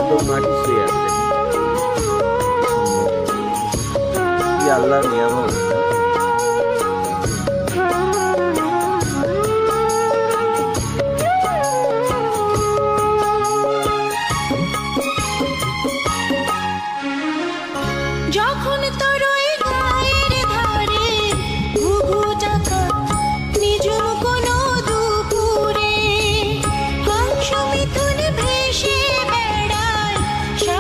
এত মাটি শুয়ে আছে, কি আল্লাহর নিয়ামত। যখন তোর ওই গায়ের ধারে ঘুঘু ডাকা নিজম কোনো দুপুরে হংস মিথুন ভেসে বেড়ায়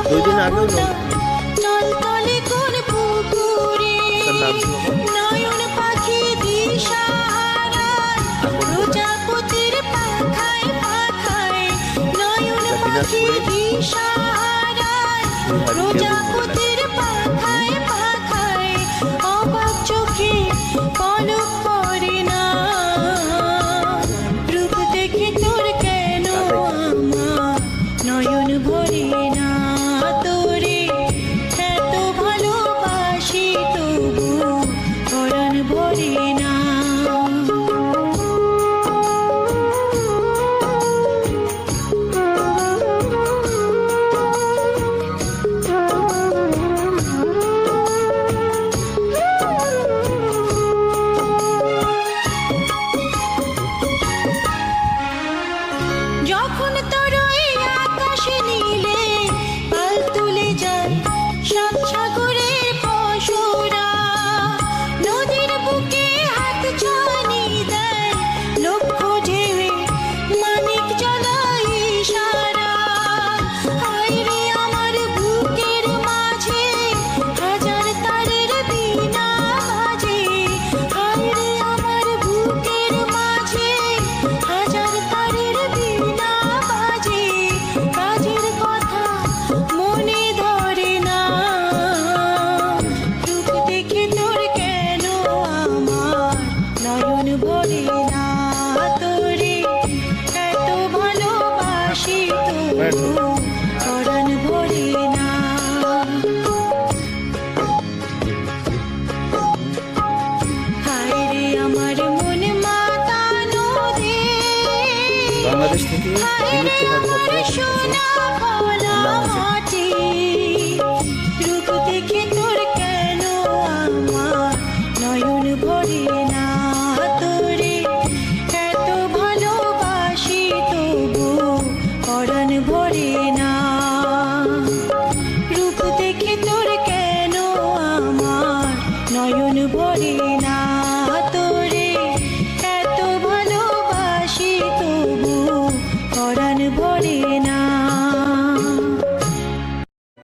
দুদিন আগেও টলটলে কোন পুকুরে নয়ন পাখি দিশাহারায় প্রজাপতির পাখায় পাখায় নয়ন পাখি দিশাহারায় প্রজাপতির পাখায় পাখায় অবাক চোখে পলক পড়ে না রূপ দেখে তোর কেন আমার নয়ন ভরে না তোরে এত ভালোবাসি তবু পরাণ ভরে না। যখন তোর ওই আকাশে নীলে পাল তুলে যায় সাত সাগরের পশুরা নদীর বুকে হাত ছানি দেয় লক্ষ ঢেউয়ে মানিক জ্বালায় ইশারা হায় রে আমার বুকের মাঝে হাজার তারের বীণা বাজে হায় রে আমার বুকের মাঝে হাজার তারের বীণা বাজে কাজের কথা মনে ধরে না রূপ দেখে তোর কেন আমার নয়ন ভরে না তোরে এত ভালোবাসি তবু পরাণ ভরে না। হায় রে আমার মন মাতানো রে বাংলাদেশ থেকে বিলুপ্ত হওয়ার পথে সোনা ভোলা মাটি রূপ দেখে তোর কেন আমার নয়ন ভরে না তোরে এত ভালোবাসি তবু পরাণ ভরে